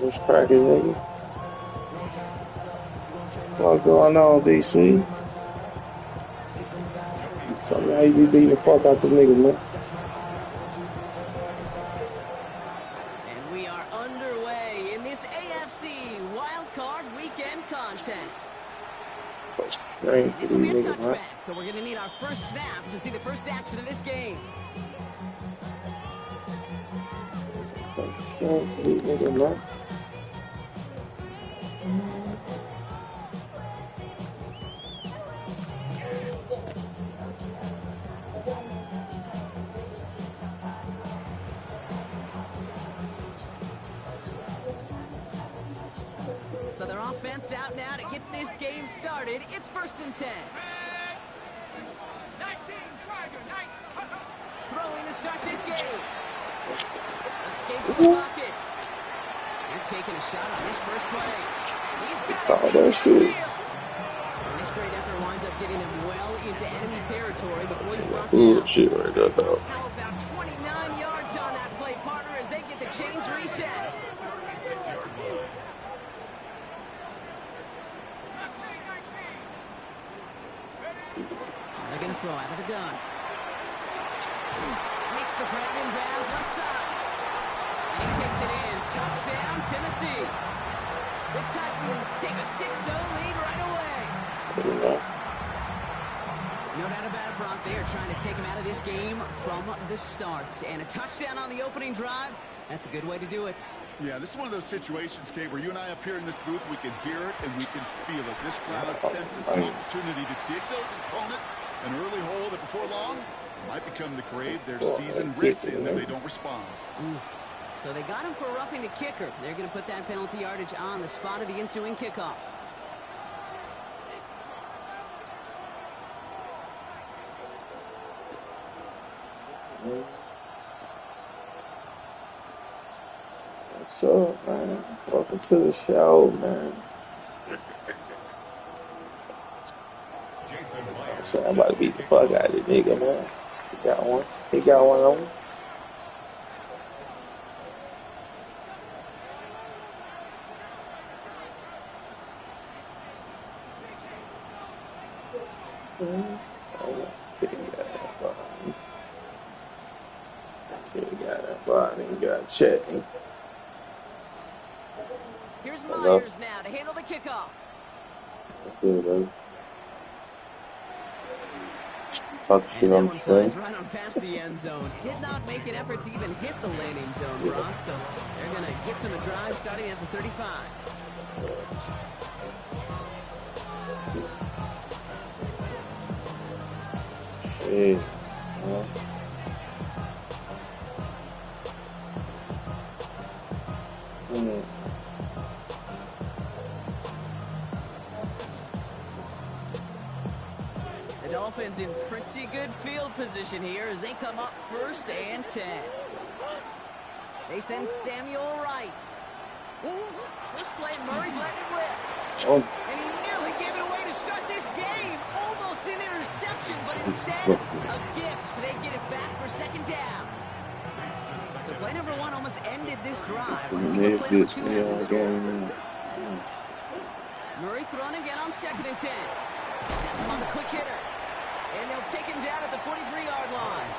What's cracking, nigga? What's going on, DC? Tell me how you be beating the fuck out the niggas, man. And we are underway in this AFC Wildcard Weekend contest. This will be a touchback, so we're going to need our first snap to see the first action of this game. So their offense out now to get this game started. It's 1st and 10. Throwing to start this game. Escapes the pocket. They're taking a shot on this first play. He's got it deep field. And this great effort winds up getting him well into enemy territory before he's brought down. Shit right there, dog. How about 29 yards on that play, partner, as they get the chains reset. They're going to throw out of the gun. Makes the grab in bounds left side. And he takes it in. Touchdown, Tennessee. The Titans take a 6-0 lead right away. No doubt about it, Brock. They are trying to take him out of this game from the start. And a touchdown on the opening drive. That's a good way to do it. Yeah, this is one of those situations, Kate, where you and I up here in this booth, we can hear it and we can feel it. This crowd senses an opportunity to dig those opponents an early hole that before long might become the grave their season risks in if they don't respond. So they got him for roughing the kicker. They're going to put that penalty yardage on the spot of the ensuing kickoff. What's up, man? Welcome to the show, man. So I'm about to beat the fuck out of the nigga, man. He got one. He got one on him. Check. Here's Myers now to handle the kickoff. Talk shit on the screen. Right on past the end zone. Did not make an effort to even hit the landing zone, Brock. So they're going to gift him a drive starting at the 35. Shit. The Dolphins in pretty good field position here as they come up 1st and 10. They send Samuel Wright. This play, Murray's letting it rip. And he nearly gave it away to start this game. Almost an interception, but instead, a gift. So they get it back for 2nd down. So play number 1 almost ended this drive. Let's see what play number 2 has in store. Murray thrown again on 2nd and 10. That's him on the quick hitter. And they'll take him down at the 43-yard line.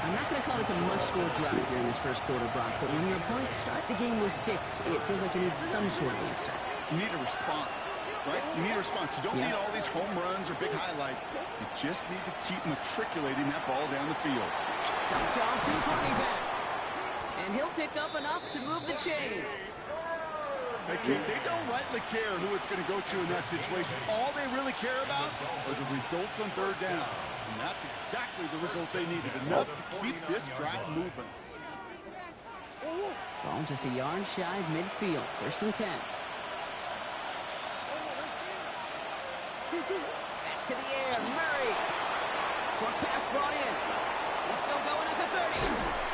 I'm not going to call this a must-score drive here in this first quarter, Brock, but when your opponents start the game with 6, it feels like you need some sort of answer. You need a response, right? You need a response. You don't need all these home runs or big highlights. You just need to keep matriculating that ball down the field. Dumped off to his running back. And he'll pick up enough to move the chains. They don't rightly care who it's going to go to in that situation. All they really care about are the results on 3rd down. And that's exactly the result they needed. Enough to keep this drive moving. Ball just a yard shy of midfield. 1st and 10. Back to the air. Murray. Short pass brought in. He's still going at the 30.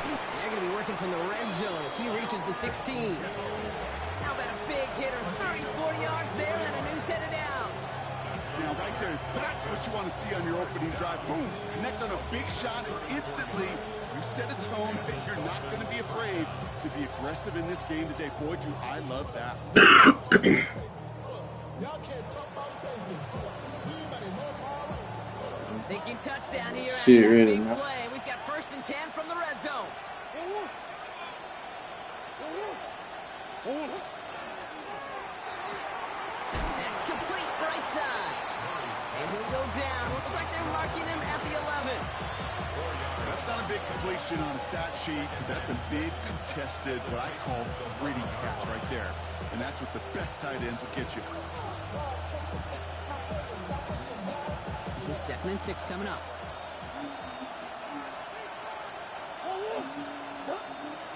And they're going to be working from the red zone as he reaches the 16. How about a big hitter? 30, 40 yards there and a new set of downs. Now, right there, that's what you want to see on your opening drive. Boom, connect on a big shot, and instantly you set a tone that you're not going to be afraid to be aggressive in this game today. Boy, do I love that. Thinking touchdown here See it after that really, big man. play. We've got 1st and 10 from the red zone. That's complete right side. And he'll go down. Looks like they're marking him at the 11. That's not a big completion on the stat sheet. That's a big contested, what I call gritty catch right there. And that's what the best tight ends will get you. This is 2nd and 6 coming up.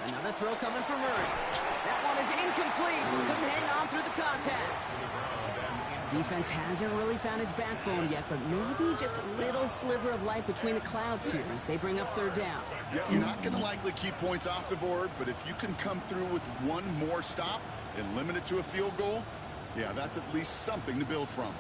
Another throw coming from Murray. That one is incomplete. Couldn't hang on through the contact. Defense hasn't really found its backbone yet, but maybe just a little sliver of light between the clouds here as they bring up 3rd down. Yeah, you're not going to likely keep points off the board, but if you can come through with one more stop and limit it to a field goal, yeah, that's at least something to build from.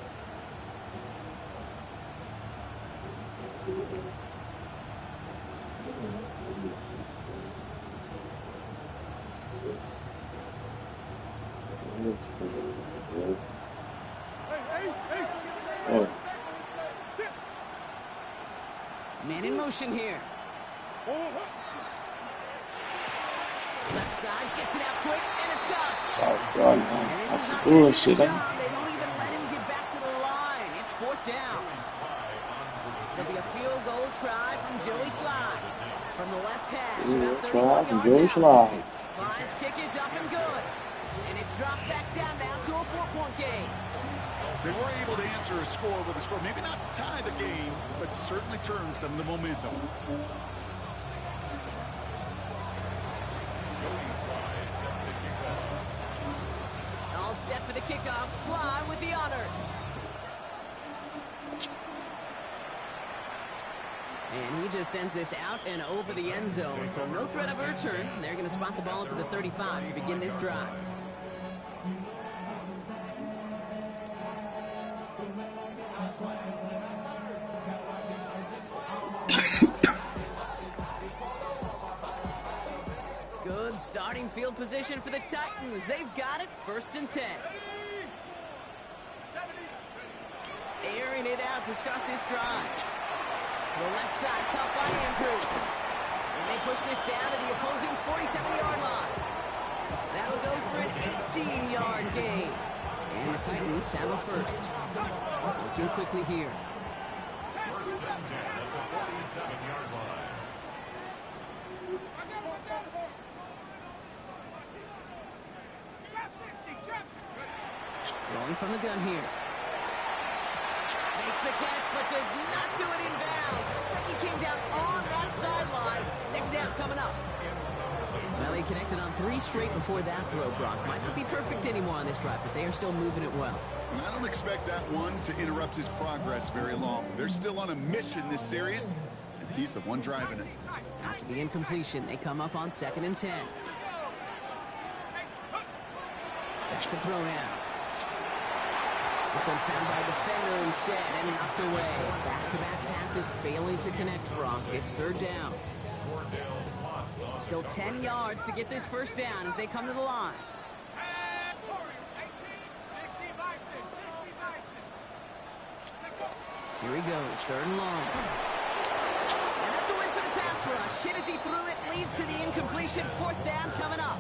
Oh. Man in motion here. Left side gets it out quick, and it's gone. Sauce God, man. And this That's is not bullshit, gonna do the man. job. They don't even let him get back to the line. It's 4th down. It'll be a field goal try from Joey Slide. From the left hash, about 31 From yards Joey out. Slide. Slide's kick is up and good. And it's dropped back down now to a 4-point game. They were able to answer a score with a score, maybe not to tie the game, but to certainly turn some of the momentum. All set for the kickoff. Slide with the honors. And he just sends this out and over the end zone, so no threat of a return. They're going to spot the ball up to the 35 to begin this drive. Good starting field position for the Titans. They've got it. 1st and 10. Airing it out to start this drive. The left side caught by Andrews. And they push this down to the opposing 47-yard line. That'll go for an 18-yard gain. And the Titans have a 1st. Working quickly here. 1st and 10 at the 47-yard line. Throwing from the gun here. Makes the catch, but does not do it in bounds. Looks like he came down on that sideline. 2nd down coming up. Well, he connected on 3 straight before that throw, Brock. Might not be perfect anymore on this drive, but they are still moving it well. And I don't expect that one to interrupt his progress very long. They're still on a mission this series, and he's the one driving it. After the incompletion, they come up on 2nd and 10. Back to throw now. This one found by a defender instead and knocked away. Back-to-back passes failing to connect, Brock. It's 3rd down. Still 10 yards to get this 1st down as they come to the line. Here he goes, 3rd and long. And that's a win for the pass rush. Hit as he threw it, leads to the incompletion. 4th down coming up.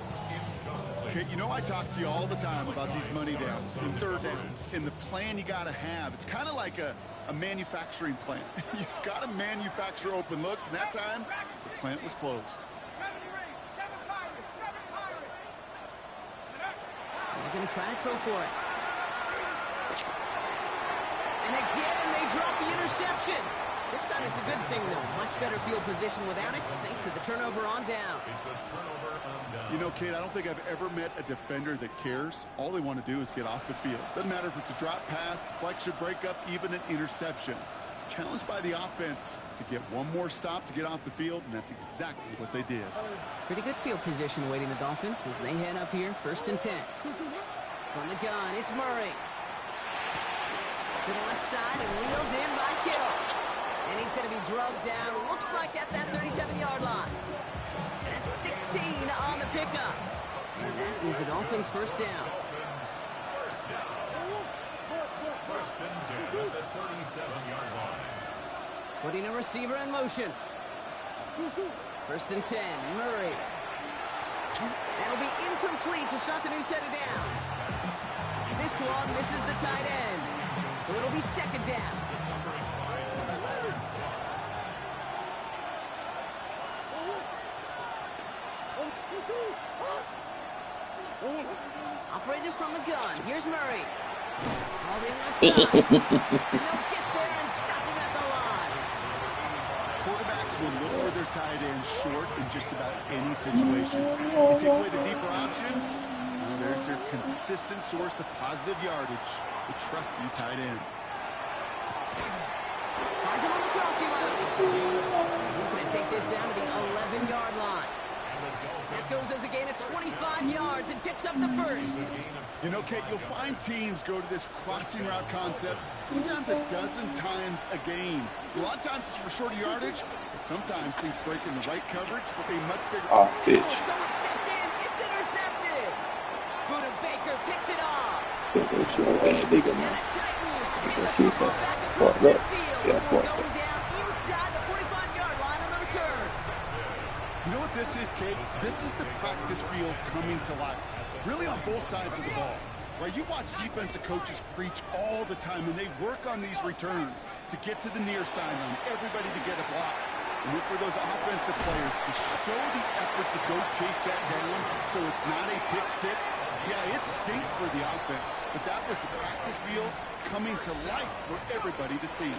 Okay, you know I talk to you all the time about these money downs and 3rd downs and the plan you got to have. It's kind of like a manufacturing plant. You've got to manufacture open looks, and that time the plant was closed. They're going to try to throw for it. And again, they drop the interception. This time it's a good thing, though. Much better field position without it. Thanks to the turnover on down. It's a turnover on down. You know, Kate, I don't think I've ever met a defender that cares. All they want to do is get off the field. Doesn't matter if it's a drop pass, deflection, breakup, even an interception. Challenged by the offense to get one more stop to get off the field, and that's exactly what they did. Pretty good field position awaiting the Dolphins as they head up here, 1st and 10. From the gun, it's Murray. To the left side and wheeled in by Kittle. And he's going to be drugged down, looks like at that 37-yard line. pickup. And that is a Dolphins first down. First and 10 at the 37-yard line. Putting a receiver in motion. First and 10, Murray. That'll be incomplete to start the new set of downs. This one misses the tight end. So it'll be second down. Operating from the gun. Here's Murray. All the left side. And they'll get there and stop him at the line. Quarterbacks will look for their tight end short in just about any situation. You take away the deeper options, well, there's their consistent source of positive yardage, the trusty tight end. Finds him on the crossing line. He's going to take this down to the 11-yard line. That goes as a gain of 25 yards and picks up the first. You know, Kate, you'll find teams go to this crossing route concept sometimes a dozen times a game. A lot of times it's for shorter yardage, but sometimes things break in the right coverage for a much bigger... Oh, bitch. Someone stepped in. It's intercepted. Buda Baker picks it off. That shit was bad, nigga, And man. the Titans get That the shit football bad. back across Fucked up. midfield Yeah, before fucked up. going down inside the 45-yard line on the return. You know what this is, Kate? This is the practice field coming to life. Really on both sides of the ball. Right? You watch defensive coaches preach all the time, and they work on these returns to get to the near sideline, everybody to get a block. And look for those offensive players to show the effort to go chase that down so it's not a pick six. Yeah, it stinks for the offense, but that was the practice field coming to life for everybody to see.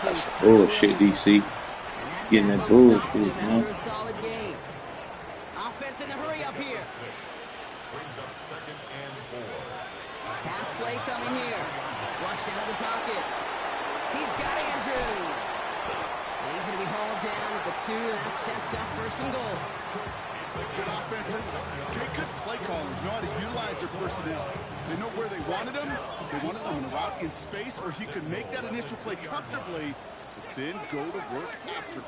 That's bullshit, DC. Getting that bullshit, man. A solid game. Offense in the hurry up here. Brings up second and 4. Pass play coming here. Flushed out of the pocket. He's got Andrews. And he's going to be hauled down at the 2. That sets up first and goal. Good offenses, good play callers know how to utilize their personnel. They know where they wanted them. They wanted them in a route in space, or he could make that initial play comfortably, but then go to work after.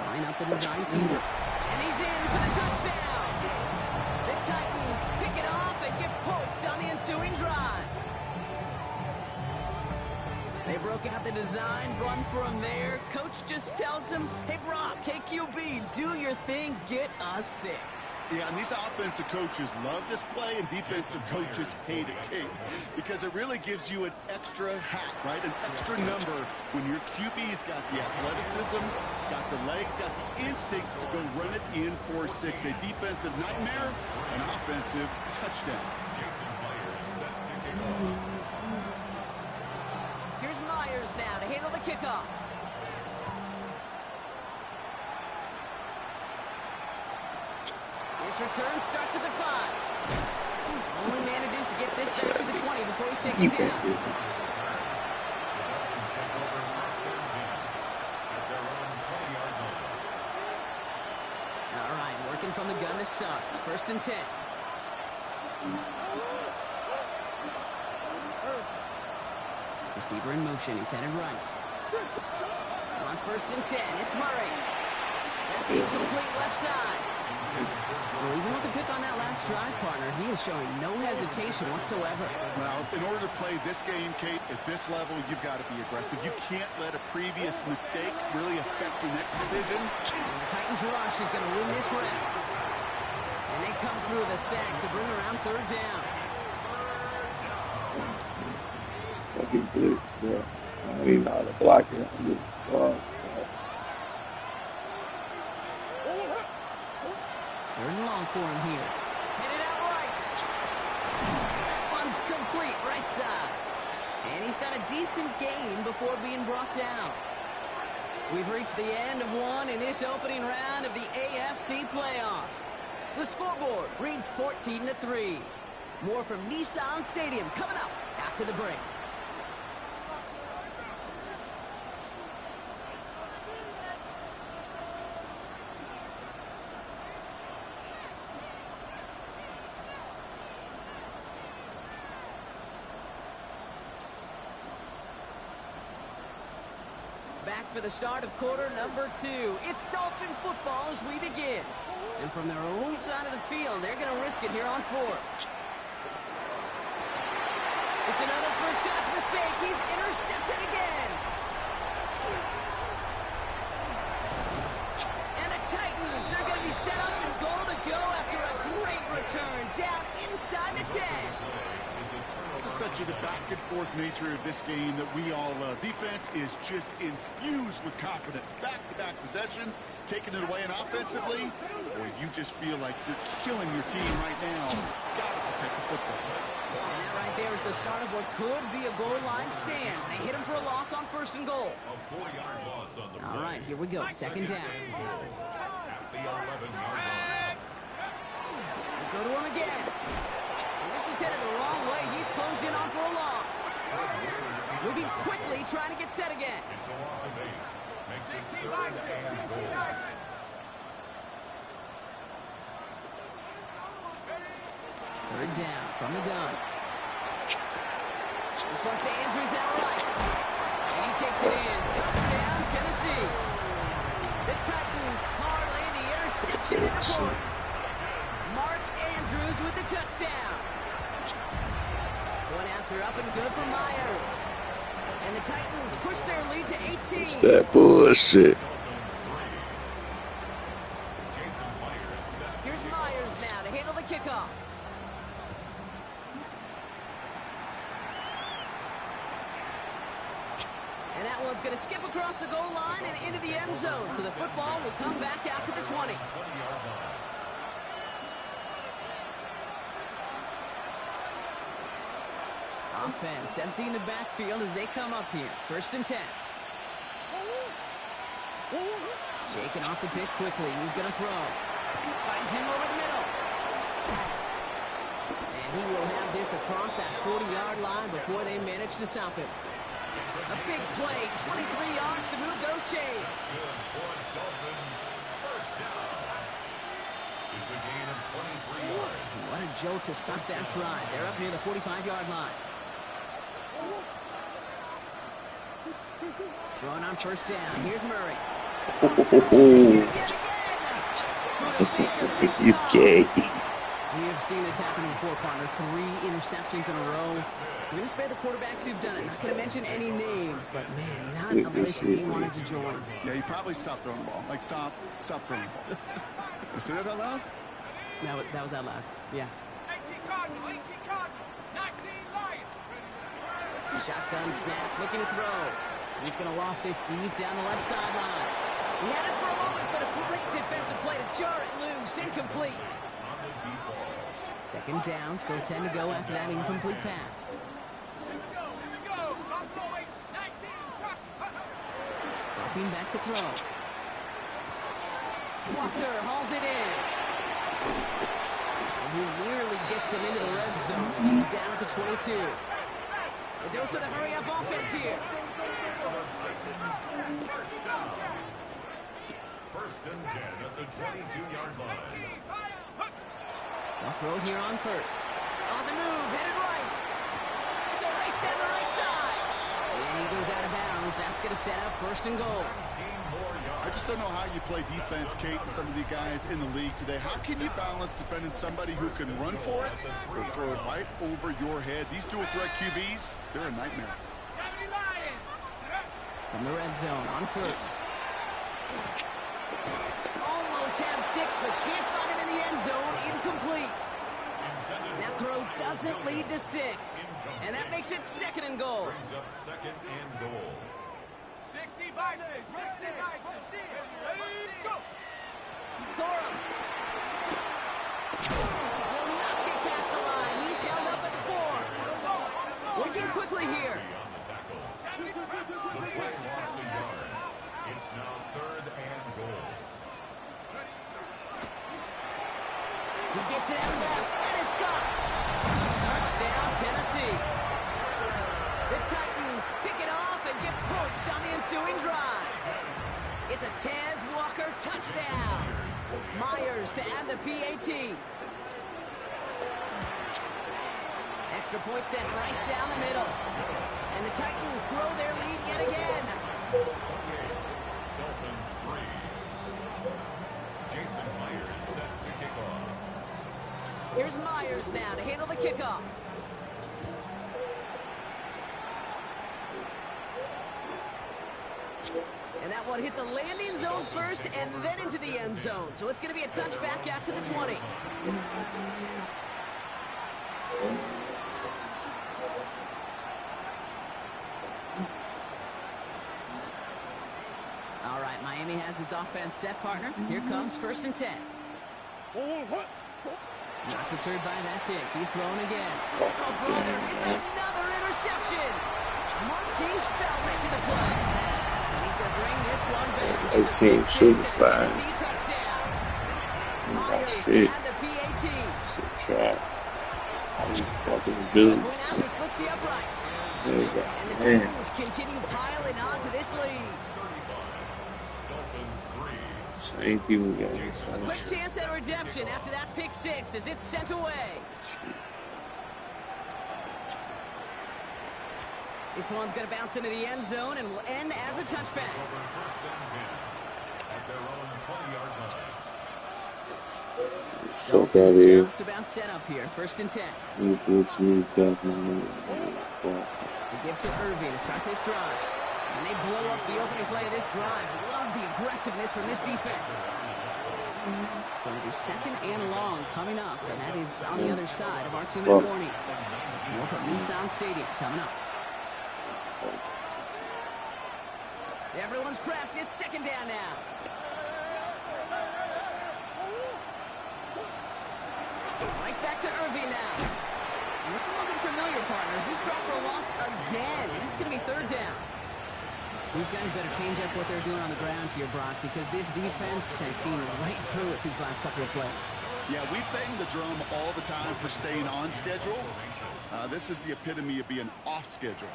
Line up the design finger. And he's in for the touchdown. The Titans pick it off and get points on the ensuing drive. They broke out the design, run for him there. Coach just tells him, hey, Brock, hey, QB, do your thing, get us 6. Yeah, and these offensive coaches love this play, and defensive coaches hate it, Kate, because it really gives you an extra hat, right? An extra number when your QB's got the athleticism, got the legs, got the instincts to go run it in for 6. A defensive nightmare, an offensive touchdown. Jason Myers set to kick off. Here's Myers now to handle the kickoff. This return starts at the 5. Only manages to get this back to the 20 before he's taken down. Take over first and 10 at their own 20-yard line. All right, working from the gun to Suggs. First and 10. Receiver in motion. He's headed right. On first and 10, it's Murray. That's incomplete left side. Well, even with the pick on that last drive, partner, he is showing no hesitation whatsoever. Well, in order to play this game, Kate, at this level, you've got to be aggressive. You can't let a previous mistake really affect the next decision. And the Titans rush is going to win this round. And they come through the sack to bring around third down. Fucking blitz, bro. I don't even know how to block it. Third and long for him here. Hit it out right. That one's complete right side. And he's got a decent gain before being brought down. We've reached the end of one in this opening round of the AFC playoffs. The scoreboard reads 14-3. More from Nissan Stadium coming up after the break. back for the start of quarter number 2. It's Dolphin football as we begin. And from their own side of the field, they're going to risk it here on 4th. It's another first half mistake. He's intercepted again. And the Titans are going to be set up and goal to go after a great return down inside the 10. This is such the back-and-forth nature of this game that we all love. Defense is just infused with confidence. Back-to-back possessions, taking it away, and offensively, boy, you just feel like you're killing your team right now. Got to protect the football. And that right there is the start of what could be a goal line stand. They hit him for a loss on 1st and goal. A 40-yard loss on the All right, here we go. Second down. At the 11-yard line. They go to him again. This is headed the wrong way. He's closed in on for a loss. Moving quickly, trying to get set again. It's a loss of 8. Makes it 3rd and goal. Third down from the gun. This one's to Andrews out right. And he takes it in. Touchdown, Tennessee. The Titans parlay the interception into points. Mark Andrews with the touchdown. Going after up and good for Myers. And the Titans push their lead to 18. It's that bullshit. Here's Myers now to handle the kickoff. And that one's going to skip across the goal line and into the end zone. So the football will come back out to the 20. Offense emptying the backfield as they come up here. 1st and 10. Shaking off the pick quickly. He's going to throw. Finds him over the middle. And he will have this across that 40-yard line before they manage to stop him. A big play, 23 yards to move those chains. It's a gain of 23 yards. What a jolt to start that drive. They're up near the 45-yard line. Throwing on 1st down. Here's Murray. You gay. We have seen this happen before, partner. 3 interceptions in a row. We're going to spare the quarterbacks who've done it. Not going to mention any names, but man, not a list he wanted to join. Yeah, he probably stopped throwing the ball. Like, stop throwing the ball. You say that out loud? That was out loud. Yeah. 18 Cardinal, 18 Cardinal, 19 Lions. Shotgun snap, looking to throw. He's going to loft this deep down the left sideline. He had it for a moment, but a great defensive play to jar it loose. Incomplete. 2nd down, still 10 to go after that incomplete pass. Dropping back to throw. Walker hauls it in. And he nearly gets them into the red zone as he's down at the 22. A dose of the hurry-up offense here. 1st and 10 at the 22-yard line. Off road here on 1st. On the move, headed right. It's a race down the right side. And he goes out of bounds. That's going to set up 1st and goal. I just don't know how you play defense, Kate, and some of the guys in the league today. How can you balance defending somebody who can run for it or throw it right over your head? These dual threat QBs, they're a nightmare. 70 Lions. From the red zone on 1st. Almost had 6, but can't find him in the end zone. Incomplete. That throw doesn't lead to 6. And that makes it 2nd and goal. Brings up 2nd and goal. 60 Bison, 60 Bison. Ready, go. Corum. Will not get past the line. He's held up at the 4. Working quickly here. On the tackle. The play lost a yard. It's now 3rd and goal. He gets it out left, and it's gone. Touchdown, Tennessee. The Titans pick it off and get points on the ensuing drive. It's a Tez Walker touchdown. Myers to add the PAT. Extra point set right down the middle. And the Titans grow their lead yet again. Dolphins 3. Jason Myers set to kick off. Here's Myers now to handle the kickoff. And that one hit the landing zone first and then into the end zone. So it's going to be a touchback out to the 20. All right, Miami has its offense set, partner. Here comes 1st and 10. Not deterred by that pick. He's throwing again. Oh, brother, it's another interception. Marquise Bell making the play. And he's going to bring this one back. It seems super fine. Myers That's to it. add the PAT. Shit trash. How you fucking The do? point after splits the uprights. There you go. And the Man. Titans continue piling on to this lead. Dolphins 3. Thank you, guys. A quick chance at redemption after that pick six as it's sent away. This one's going to bounce into the end zone and will end as a touchback. Over 1st and 10 at their own 20-yard line. Fuck out of here. Just about set up here. 1st and 10. You blitz me back, man. Fuck. They give to Irving to start this drive. And they blow up the opening play of this drive. Love the aggressiveness from this defense. So it'll be 2nd and long coming up. And that is on the other side of our 2-minute warning. More from Nissan Stadium coming up. Everyone's prepped. It's 2nd down now. Right back to Irving now. And this is looking familiar, partner. He's dropped for a loss again. It's going to be 3rd down. These guys better change up what they're doing on the ground here, Brock, because this defense has seen right through it these last couple of plays. Yeah, we bang the drum all the time for staying on schedule. This is the epitome of being off schedule.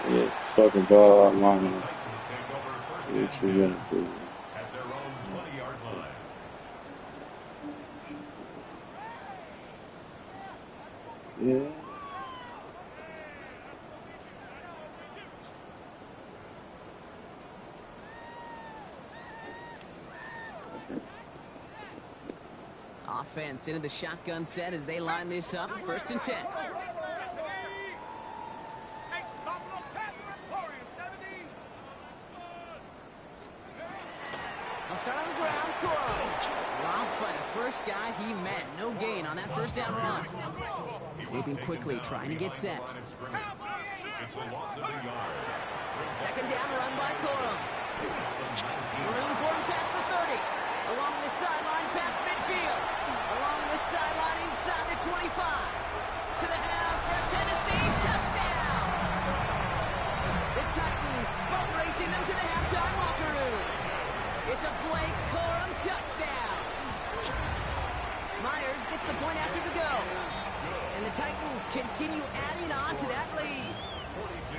Yeah, fucking ball out line. Titans take over 1st and What 10 you gonna do? at their own 20-yard line. Yeah. Offense into the shotgun set as they line this up. 1st and 10. I'll start on the ground. Corum. Dropped by the first guy he met. No gain on that 1st down run. Moving quickly, trying to get set. It's a loss of a yard. 2nd down run by Corum. Room for him past the 30. Along the sideline past midfield. Along the sideline inside the 25. To the house for Tennessee. Touchdown. The Titans boat racing them to the halftime locker room. It's a Blake Corum touchdown. Myers gets the point after the go. And the Titans continue adding on to that lead. 42.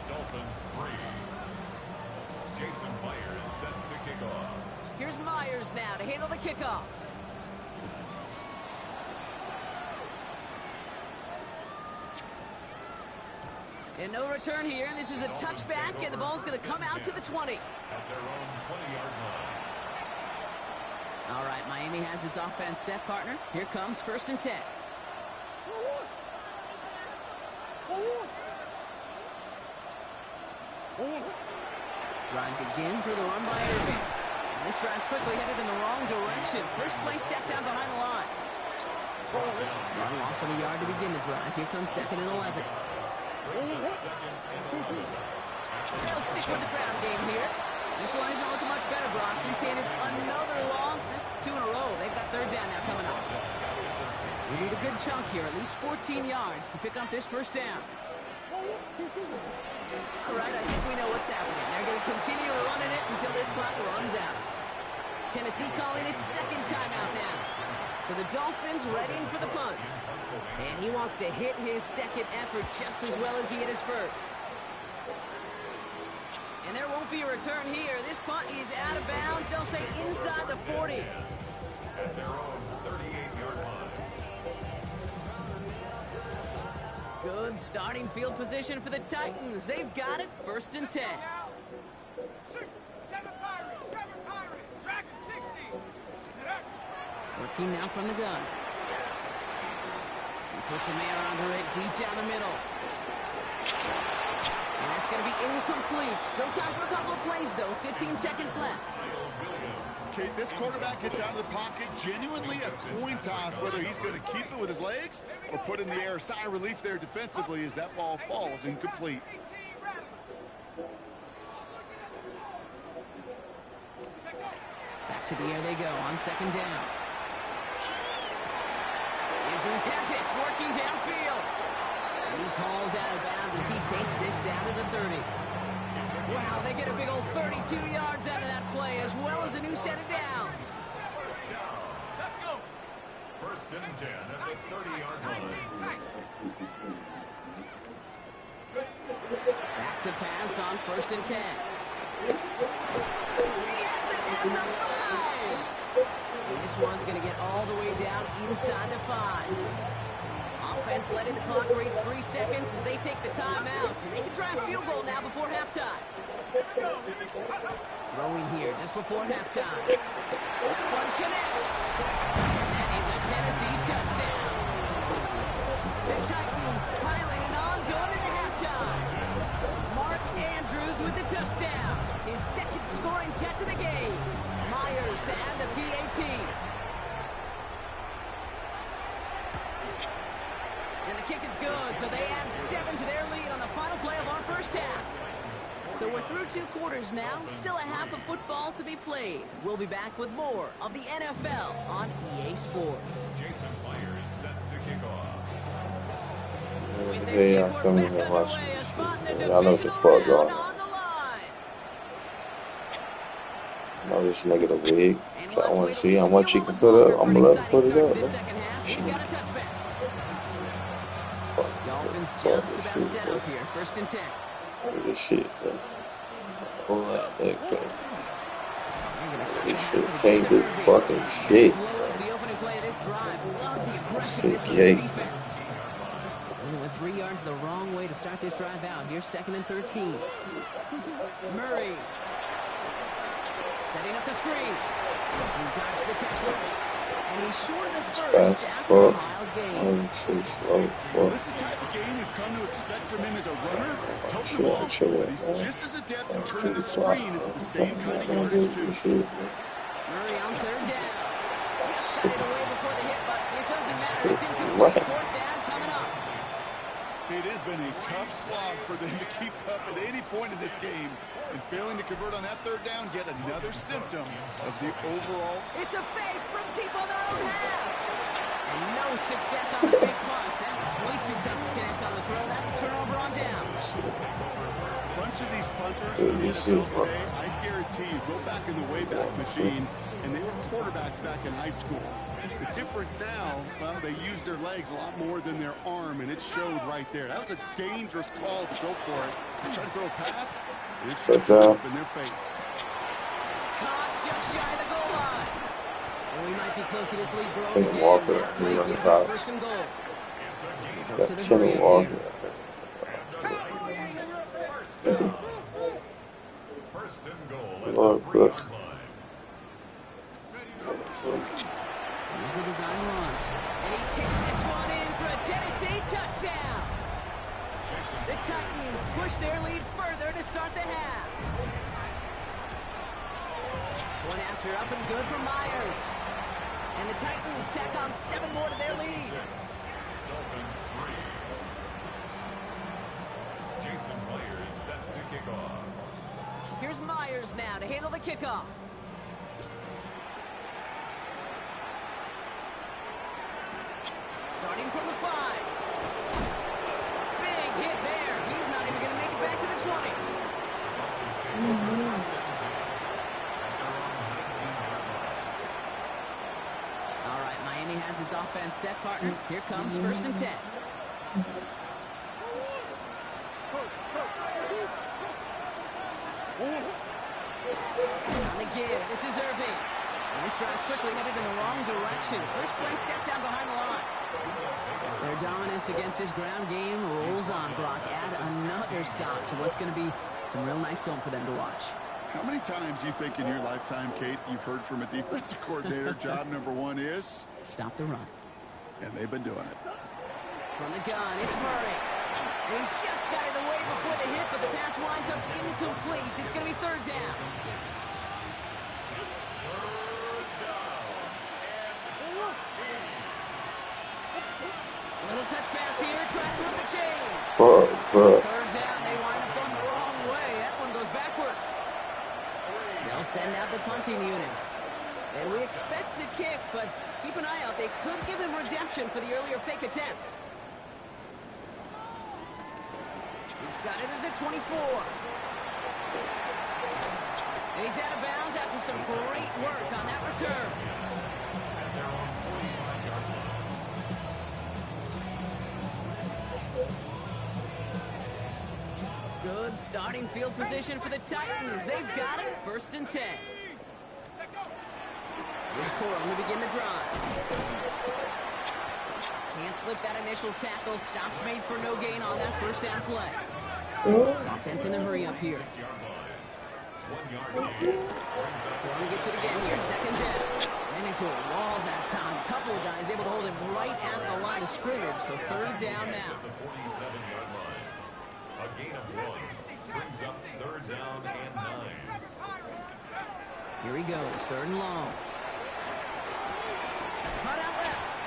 Dolphins 3. Jason Myers set to kick off. Here's Myers now to handle the kickoff. And no return here. This is a touchback, and the ball's going to come out to the 20. At their own 20-yard line. All right, Miami has its offense set, partner. Here comes 1st and 10. Drive begins with a run by Irving. And this drive's quickly headed in the wrong direction. First play set down behind the line. Run loss of a yard to begin the drive. Here comes 2nd and 11. They'll stick with the ground game here. This one isn't looking much better, Brock. He's handed another loss. That's 2 in a row. They've got 3rd down now coming up. We need a good chunk here, at least 14 yards to pick up this 1st down. All right, I think we know what's happening. They're going to continue running it until this clock runs out. Tennessee calling its 2nd timeout now. So the Dolphins readying for the punt. And he wants to hit his 2nd effort just as well as he hit his 1st. And there won't be a return here. This punt is out of bounds. They'll say inside the 40. At their own 38-yard line. Good starting field position for the Titans. They've got it, 1st and 10. 6, 7 Pirates, 7 Pirates, Dragon 60. Working now from the gun. He puts a man under it deep down the middle. And that's going to be incomplete. Still time for a couple of plays, though. 15 seconds left. Okay, this quarterback gets out of the pocket. Genuinely a coin toss whether he's going to keep it with his legs or put in the air. Sigh of relief there defensively as that ball falls incomplete. Back to the air they go on 2nd down. Andrews has it, working downfield. And he's hauled out of bounds as he takes this down to the 30. Wow, they get a big old 32 yards out of that play, as well as a new set of downs. Let's go. 1st and 10 at the 30-yard line. Back to pass on 1st and 10. He has it at the 5. And this one's going to get all the way down inside the 5. Offense letting the clock reach 3 seconds as they take the timeout. So they can try a field goal now before halftime. Throwing here just before halftime. That one connects. And that is a Tennessee touchdown. The Titans piling it on going into halftime. Mark Andrews with the touchdown. His 2nd scoring catch of the game. Myers to add the PAT. And the kick is good, so they add 7 to their lead on the final play of our 1st half. So we're through 2 quarters now, still a half of football to be played. We'll be back with more of the NFL on EA Sports. Jason Myers set to kick off. With this Yeah, kick, I'm we're coming back to watch. underway. A spot in the I know what the divisional fuck round going on. on the line. Know this nigga the wig. And So I let's want wait to at see least how a much few he can moments put longer up. for I'm an gonna let him exciting put it start to up. this Man. 2nd half. We've got a touchback. Dolphins Fuck just this about shit, set bro. up here. 1st and 10. Look at this shit, bro. Hold that big thing. This shit can't do fucking shit, bro. The opening play of this drive. Love the This aggressiveness shit from this gay. defense. And with 3 yards the wrong way to start this drive out. Here's 2nd and 13. Murray. Setting up the screen. He dodged the tackle. And he's short of the Fast first after a fuck. mile gain. I'm so slow. Well, Fuck. this is the type of game you've come to expect from him as a runner. Tote the Chill, ball, chill, but he's man. just as adept in turning the This screen into the same kind of yardage, too. Murray on 3rd down. Just shot it away before the hit, but it doesn't matter. It's incomplete. Right. 4th down coming up. It has been a tough slog for them to keep up at any point in this game. And failing to convert on that 3rd down, yet another symptom of the overall. It's a fake from deep on their own half. And no success on the fake punch. That was way too tough to connect on the throw. That's a turnover on downs. A bunch of these punters Good in the to see, NFL bro. today, I guarantee you, go back in the Wayback Machine, and they were quarterbacks back in high school. The difference now, well, they use their legs a lot more than their arm, and it showed right there. That was a dangerous call to go for it. Try to throw a pass, it should up in their face. Caught just shy of the goal line. And we might be close to this lead growing Kenny again. Walker, That play he on the gives them top. 1st and goal. Goes Got to the Kenny Murray Walker. here. First and goal at Look, the 3-yard this. line. Here's a design run. And he takes this one in for a Tennessee touchdown. The Titans push their lead further to start the half. One after up and good for Myers. And the Titans tack on 7 more to their lead. Dolphins 3. Jason Myers set to kick off. Here's Myers now to handle the kickoff. Starting from the 5. Big hit there. He's not even going to make it back to the 20. All right, Miami has its offense set, partner. Here comes 1st and 10. On the give, this is Irving. And this drive's quickly headed in the wrong direction. First play set down behind the line. Their dominance against his ground game rolls on, Brock. Add another stop to what's going to be some real nice film for them to watch. How many times you think in your lifetime, Kate, you've heard from a defensive coordinator, job number one is? Stop the run. And they've been doing it. From the gun, it's Murray. And he just got it away before the hit, but the pass winds up incomplete. It's going to be third down. A little touch pass here, trying to move the chains. Fuck, bro. Third down, they wind up on the wrong way. That one goes backwards. They'll send out the punting unit. And we expect to kick, but keep an eye out. They could give him redemption for the earlier fake attempt. He's got it at the 24. And he's out of bounds after some great work on that return. Good starting field position for the Titans. They've got it, 1st and 10. Here's Corum to begin the drive. Can't slip that initial tackle. Stops made for no gain on that first down play. Offense in the hurry up here. Corum gets it again here, 2nd down. Ran into a wall that time. A couple of guys able to hold him right at the line of scrimmage, so 3rd down now. A gain of 1 brings up 3rd down and 9. Here he goes, 3rd and long. Cut out left.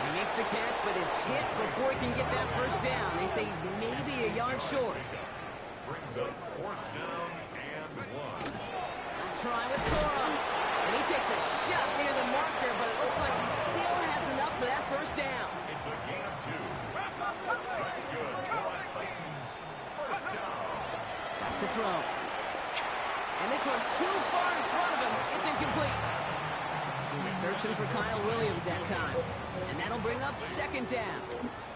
He makes the catch, but is hit before he can get that first down. They say he's maybe a yard short. Brings up 4th down and 1. I'll try with Corum. And he takes a shot near the marker, but it looks like he still has enough for that first down. It's a gain of 2. That's good. Titans, 1st down. Back to throw. And this one too far in front of him. It's incomplete. He's searching for Kyle Williams that time. And that'll bring up 2nd down.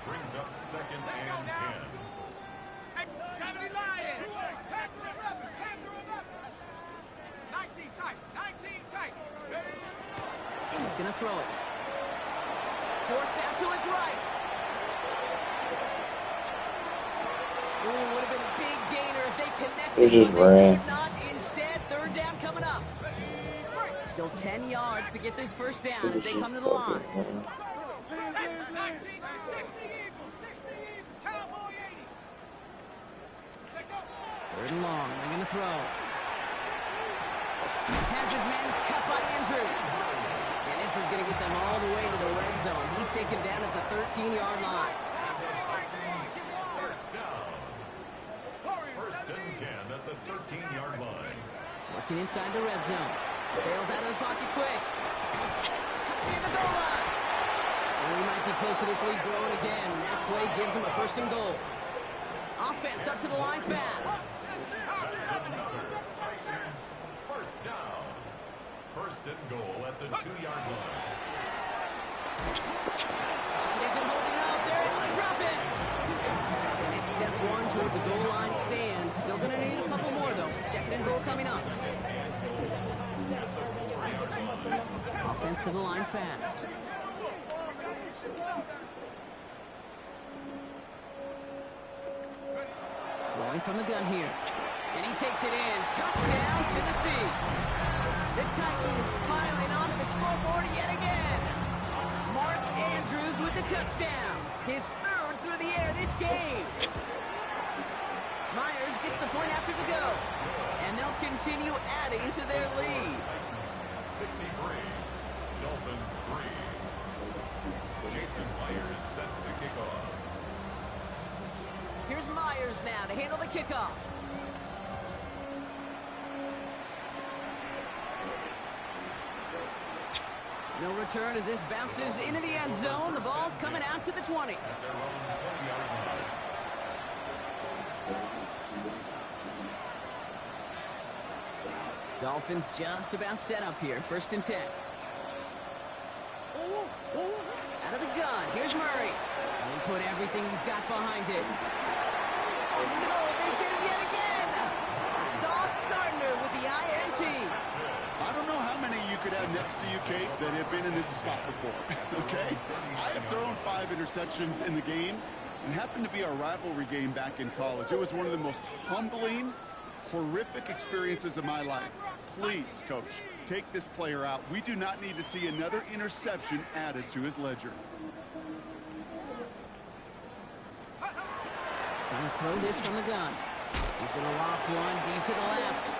Brings up 2nd and 10. 70 Lions. Panther 11. Panther 11. 19 tight. 19 tight. He's going to throw it. Forced out to his right. Ooh, would have been a big gainer if they connected. They just ran. Not instead. 3rd down coming up. Still 10 yards to get this first down as they come to the line. 19, 60 Eagles. 60 Eagles. Cowboy 80. Take over. 3rd and long. They're going to throw. Has his man. It's cut by Andrews. And this is going to get them all the way to the red zone. He's taken down at the 13-yard line. First down. 1st and 10 at the 13-yard line. Working inside the red zone. Bails out of the pocket quick. Cut near the goal line. And we might be close to this lead growing again. That play gives him a 1st and goal. Offense up to the line fast. Another Titans 1st down. 1st and goal at the 2-yard line. It isn't holding up. They're able to drop it. And it's step 1 towards the goal line stand. Still going to need a couple more, though. 2nd and goal coming up. Offense to the line fast. Throwing from the gun here. And he takes it in. Touchdown, Tennessee. The Titans piling onto the scoreboard yet again. Mark Andrews with the touchdown. His 3rd through the air this game. Myers gets the point after the go. And they'll continue adding to their lead. 63. Dolphins 3. Jason Myers set to kick off. Here's Myers now to handle the kickoff. No return as this bounces into the end zone. The ball's coming out to the 20. At their own 20-yard line. Dolphins just about set up here. 1st and 10. Out of the gun. Here's Murray. And he put everything he's got behind it. Oh, no, they get him yet again. Sauce Gardner with the INT. I don't know how many you could have next to you, Kate, that have been in this spot before, okay? I have thrown 5 interceptions in the game, and happened to be our rivalry game back in college. It was one of the most humbling, horrific experiences of my life. Please, Coach, take this player out. We do not need to see another interception added to his ledger. Trying to throw this from the gun. He's going to loft one deep to the left.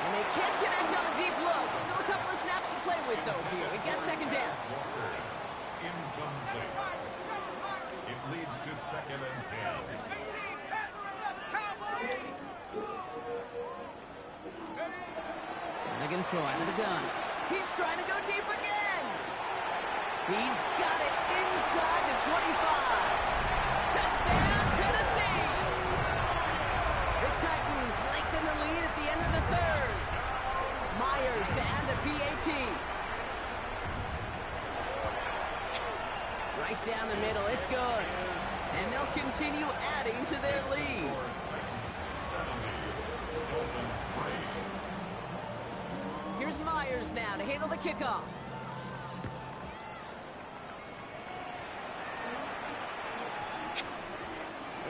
And they can't connect on the deep look. Still a couple of snaps to play with, though, here. It gets second down. Incomplete. It leads to 2nd and 10. And they're going to throw out of the gun. He's trying to go deep again. He's got it inside the 25. Touchdown, Tennessee. The Titans lengthen the lead at the end of the 3rd. Myers to add the PAT. Right down the middle, it's good. And they'll continue adding to their lead. Here's Myers now to handle the kickoff.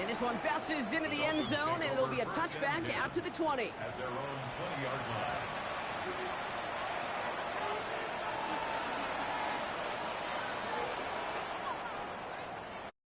And this one bounces into the end zone, and it'll be a touchback out to the 20. At their own 20-yard line.